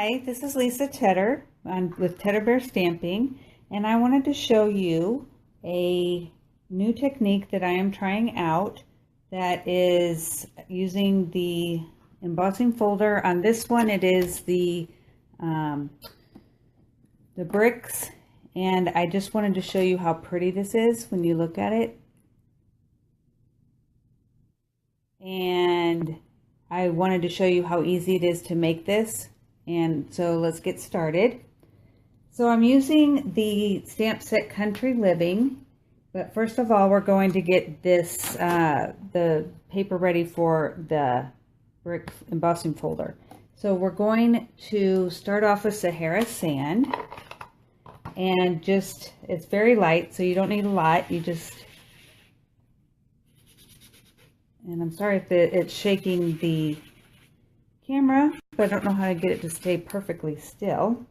Hi, this is Lisa Tedder with Tedder Bear Stamping, and I wanted to show you a new technique that I am trying out that is using the embossing folder. On this one it is the bricks, and I just wanted to show you how pretty this is when you look at it. And I wanted to show you how easy it is to make this. And so let's get started. So I'm using the stamp set Country Living, but first of all we're going to get this the paper ready for the brick embossing folder. So we're going to start off with Sahara sand, and just, it's very light, so you don't need a lot. You just, and I'm sorry if it's shaking the camera, but I don't know how to get it to stay perfectly still.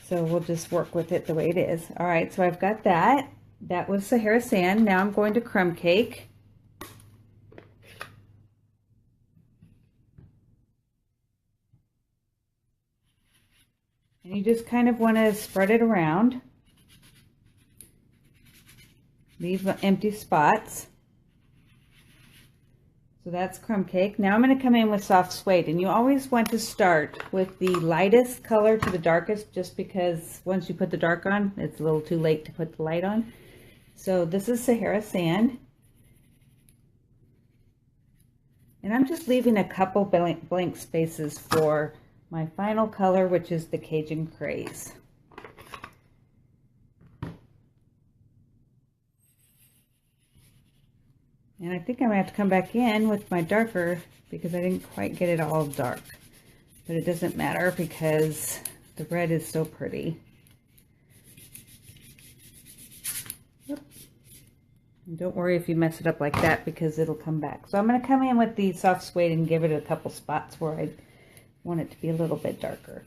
So we'll just work with it the way it is. All right, so I've got that. That was Sahara sand. Now I'm going to crumb cake. And you just kind of want to spread it around. Leave empty spots. So that's crumb cake. Now I'm going to come in with soft suede, and you always want to start with the lightest color to the darkest, just because once you put the dark on, it's a little too late to put the light on. So this is Sahara sand. And I'm just leaving a couple blank spaces for my final color, which is the Cajun Craze. And I think I'm going to have to come back in with my darker because I didn't quite get it all dark. But it doesn't matter because the red is so pretty. Yep. And don't worry if you mess it up like that, because it'll come back. So I'm going to come in with the soft suede and give it a couple spots where I want it to be a little bit darker.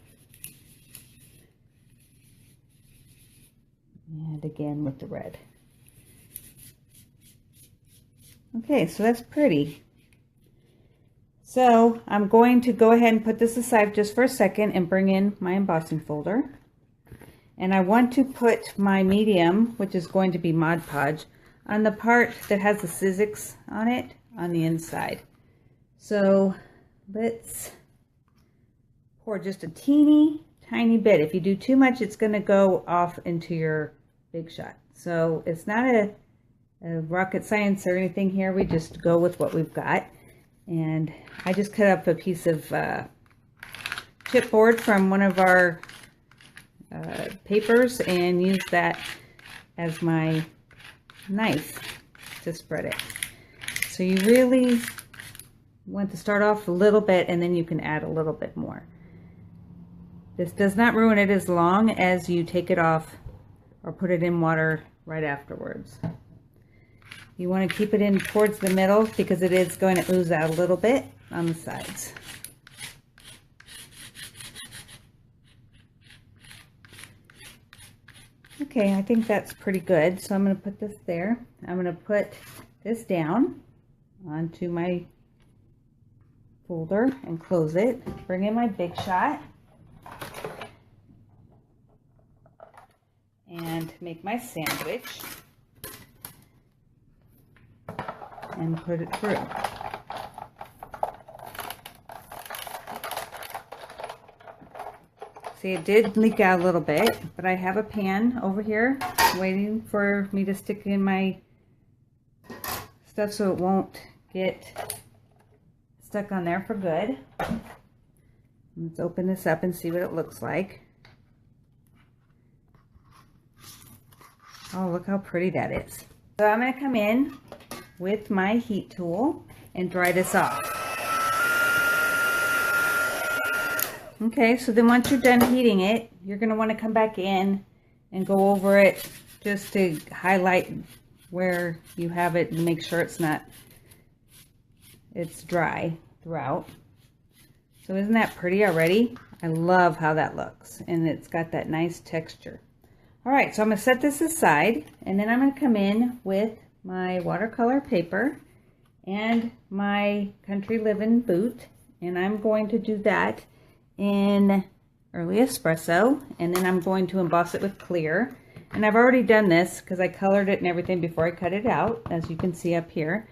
And again with the red. Okay, so that's pretty. So I'm going to go ahead and put this aside just for a second and bring in my embossing folder. And I want to put my medium, which is going to be Mod Podge, on the part that has the Sizzix on it on the inside. So let's pour just a teeny tiny bit. If you do too much, it's going to go off into your big shot. So it's not a rocket science or anything here. We just go with what we've got. And I just cut up a piece of chipboard from one of our papers and use that as my knife to spread it. So you really want to start off a little bit, and then you can add a little bit more. This does not ruin it as long as you take it off or put it in water right afterwards. You want to keep it in towards the middle because it is going to ooze out a little bit on the sides. Okay, I think that's pretty good. So I'm going to put this there. I'm going to put this down onto my folder and close it. Bring in my big shot and make my sandwich. And put it through. See, it did leak out a little bit, but I have a pan over here waiting for me to stick in my stuff so it won't get stuck on there for good. Let's open this up and see what it looks like. Oh, look how pretty that is. So I'm going to come in with my heat tool and dry this off. Okay, so then once you're done heating it, you're going to want to come back in and go over it just to highlight where you have it and make sure it's dry throughout. So isn't that pretty already? I love how that looks, and it's got that nice texture. All right, so I'm going to set this aside, and then I'm going to come in with my watercolor paper and my Country Living boot, and I'm going to do that in early espresso, and then I'm going to emboss it with clear. And I've already done this because I colored it and everything before I cut it out, as you can see up here.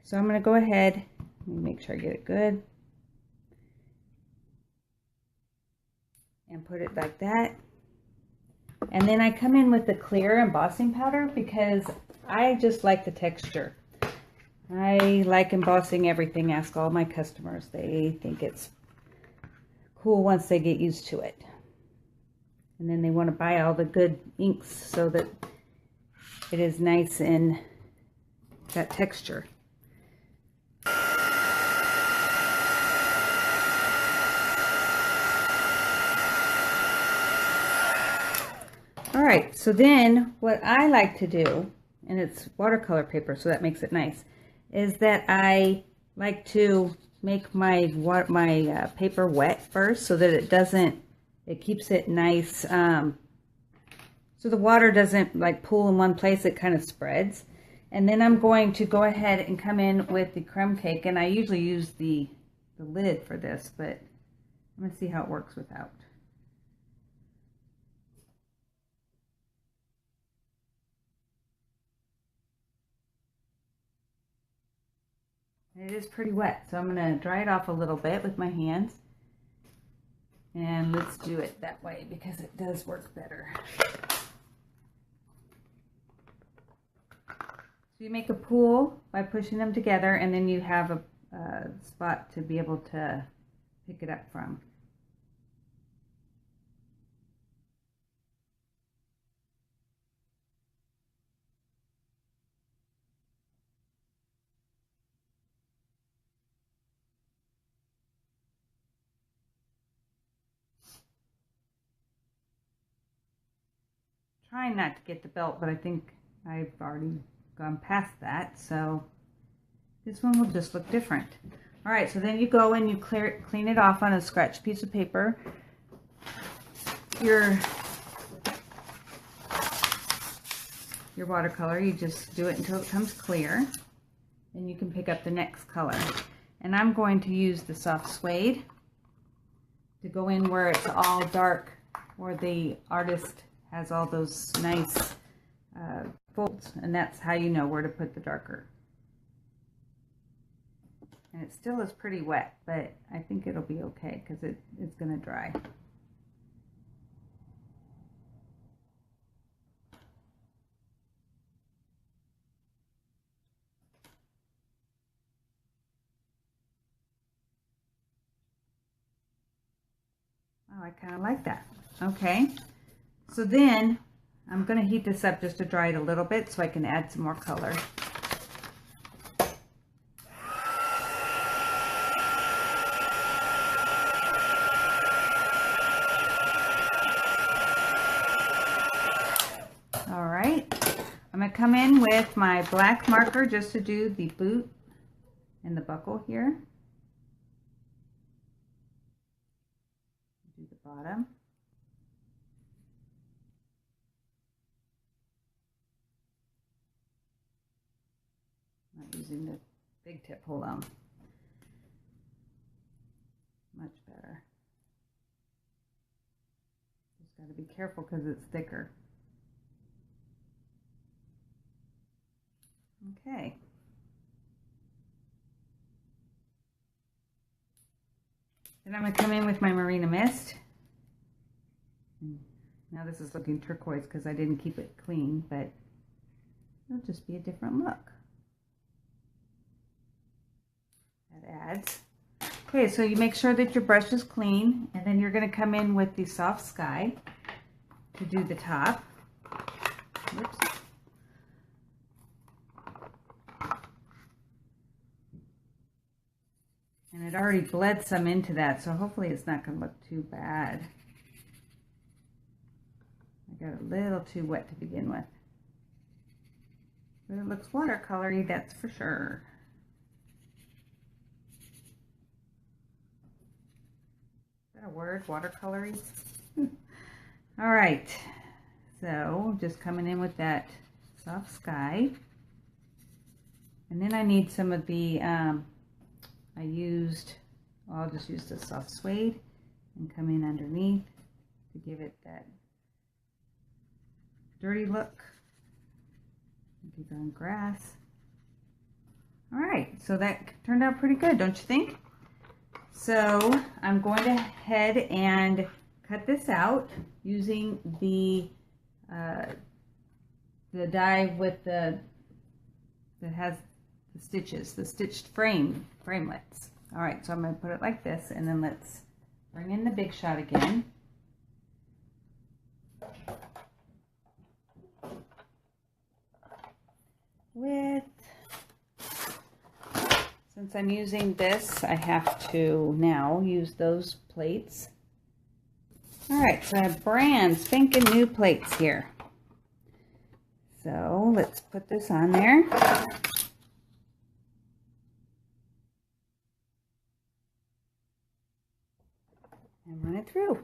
So I'm going to go ahead, let me make sure I get it good, and put it like that. And then I come in with the clear embossing powder because I just like the texture. I like embossing everything. Ask all my customers. They think it's cool once they get used to it. And then they want to buy all the good inks so that it is nice and got texture. All right, so then what I like to do, and it's watercolor paper, so that makes it nice, is that I like to make my paper wet first so that it keeps it nice, so the water doesn't like pool in one place, it kind of spreads. And then I'm going to go ahead and come in with the crumb cake, and I usually use the lid for this, but I'm going to see how it works without. It is pretty wet, so I'm going to dry it off a little bit with my hands. And let's do it that way because it does work better. So you make a pool by pushing them together, and then you have a spot to be able to pick it up from. Trying not to get the belt, but I think I've already gone past that, so this one will just look different. All right, so then you go and you clean it off on a scratch piece of paper. Your watercolor, you just do it until it comes clear, and you can pick up the next color. And I'm going to use the soft suede to go in where it's all dark, where the artist has all those nice folds, and that's how you know where to put the darker. And it still is pretty wet, but I think it'll be okay because it's going to dry. Oh, I kind of like that. Okay. So then I'm going to heat this up just to dry it a little bit so I can add some more color. All right, I'm going to come in with my black marker just to do the boot and the buckle here. Do the bottom. Not using the big tip, hold on. Much better. Just got to be careful because it's thicker. Okay. Then I'm going to come in with my Marina Mist. Now this is looking turquoise because I didn't keep it clean, but it'll just be a different look. That adds. Okay, so you make sure that your brush is clean, and then you're going to come in with the soft sky to do the top. Whoops. And it already bled some into that, so hopefully it's not going to look too bad. I got a little too wet to begin with. But it looks watercolory, that's for sure. Is that a word, watercolory? All right, so just coming in with that soft sky. And then I need some of the, I'll just use the soft suede and come in underneath to give it that dirty look. These on grass. All right, so that turned out pretty good, don't you think? So I'm going to head and cut this out using the die with that has the stitches, the stitched framelits. All right, so I'm going to put it like this, and then let's bring in the big shot again. Since I'm using this, I have to now use those plates. All right, so I have brand spanking new plates here. So let's put this on there. And run it through.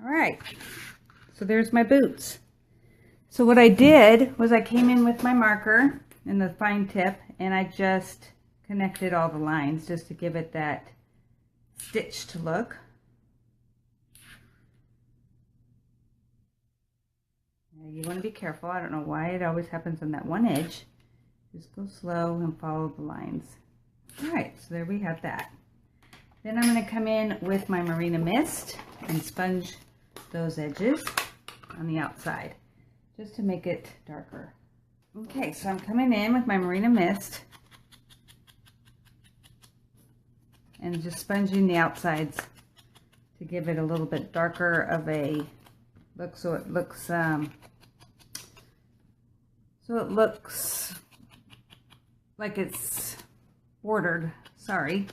All right, so there's my boots. So what I did was I came in with my marker and the fine tip, and I just connected all the lines just to give it that stitched look. Now you want to be careful. I don't know why it always happens on that one edge. Just go slow and follow the lines. All right, so there we have that. Then I'm going to come in with my Marina Mist and sponge those edges on the outside just to make it darker. Okay, so I'm coming in with my Marina Mist and just sponging the outsides to give it a little bit darker of a look, so it looks like it's bordered. Sorry,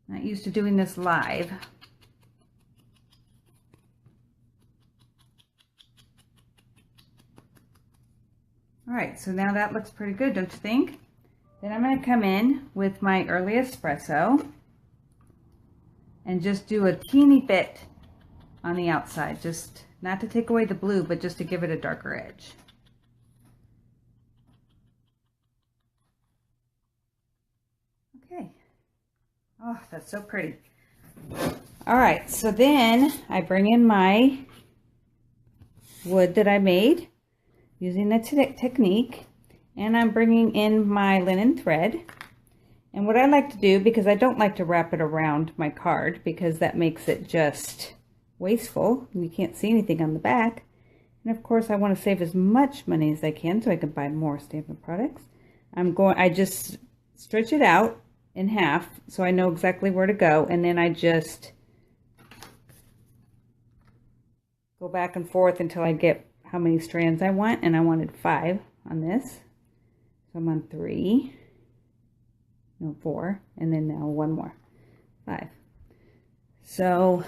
not used to doing this live. All right, so now that looks pretty good, don't you think? Then I'm going to come in with my early espresso and just do a teeny bit on the outside, just not to take away the blue, but just to give it a darker edge. Okay. Oh, that's so pretty. All right, so then I bring in my wood that I made using the technique, and I'm bringing in my linen thread. And what I like to do, because I don't like to wrap it around my card because that makes it just wasteful and you can't see anything on the back. And of course I want to save as much money as I can so I can buy more Stampin' products. I just stretch it out in half so I know exactly where to go, and then I just go back and forth until I get how many strands I want, and I wanted 5 on this, so I'm on 3, no 4, and then now 1 more, 5. So,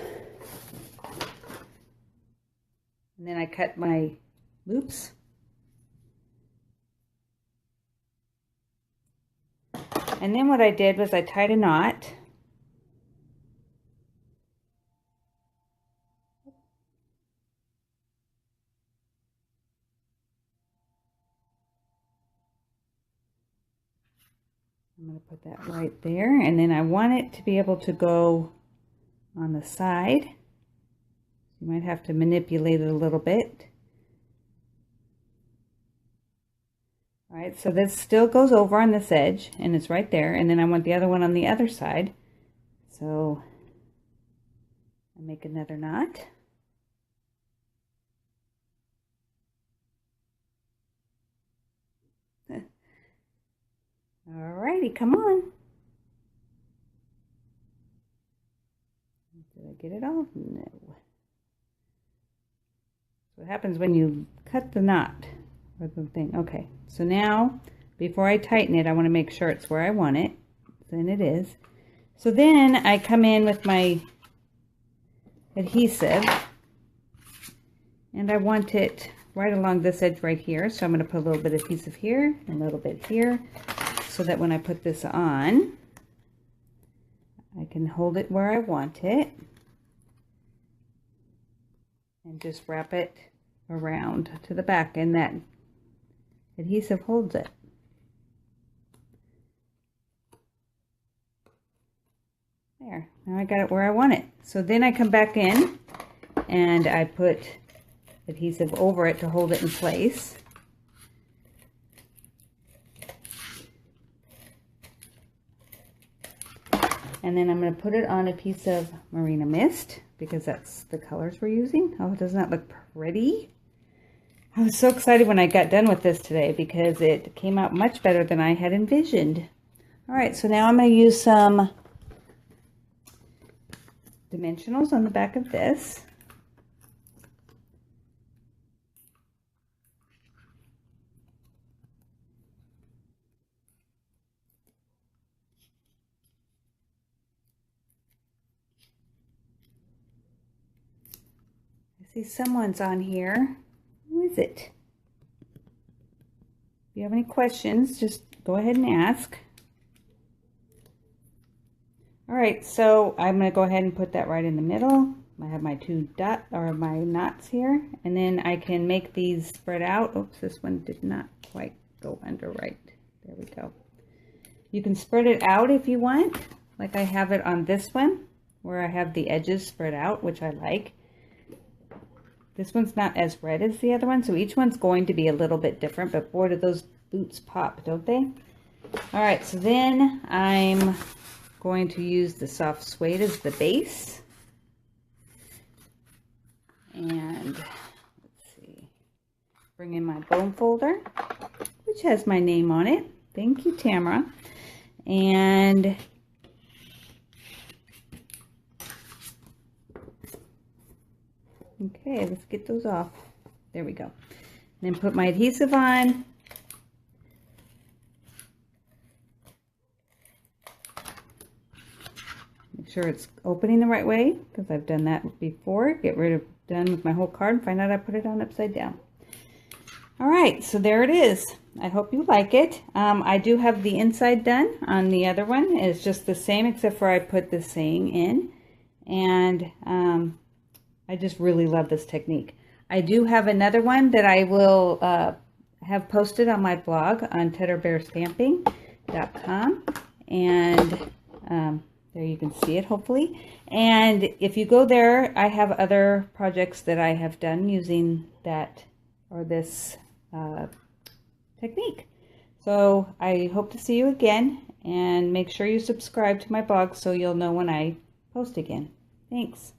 and then I cut my loops, and then what I did was I tied a knot. I'm going to put that right there, and then I want it to be able to go on the side. You might have to manipulate it a little bit. All right, so this still goes over on this edge, and it's right there, and then I want the other one on the other side. So I make another knot. Alrighty, come on. Did I get it all? No. So what happens when you cut the knot or the thing? Okay, so now before I tighten it, I want to make sure it's where I want it. Then it is. So then I come in with my adhesive, and I want it right along this edge right here. So I'm going to put a little bit of adhesive here and a little bit here, so that when I put this on, I can hold it where I want it. and just wrap it around to the back, and that adhesive holds it. There, now I got it where I want it. So then I come back in and I put adhesive over it to hold it in place. And then I'm going to put it on a piece of Marina Mist because that's the colors we're using. Oh, doesn't that look pretty? I was so excited when I got done with this today because it came out much better than I had envisioned. All right, so now I'm going to use some dimensionals on the back of this. I see someone's on here. Who is it? If you have any questions, just go ahead and ask. All right, so I'm going to go ahead and put that right in the middle. I have my two my knots here, and then I can make these spread out. Oops, this one did not quite go under right. There we go. You can spread it out if you want, like I have it on this one, where I have the edges spread out, which I like. This one's not as red as the other one, so each one's going to be a little bit different, but boy, do those boots pop, don't they? All right, so then I'm going to use the soft suede as the base. And let's see, bring in my bone folder, which has my name on it. Thank you, Tamara. And okay, let's get those off. There we go. And then put my adhesive on. Make sure it's opening the right way, because I've done that before. Done with my whole card. Find out I put it on upside down. All right, so there it is. I hope you like it. I do have the inside done on the other one. It's just the same, except for I put the saying in. And I just really love this technique. I do have another one that I will have posted on my blog on tedderbearstamping.com, and there you can see it hopefully. And if you go there, I have other projects that I have done using that or this technique. So I hope to see you again, and make sure you subscribe to my blog so you'll know when I post again. Thanks.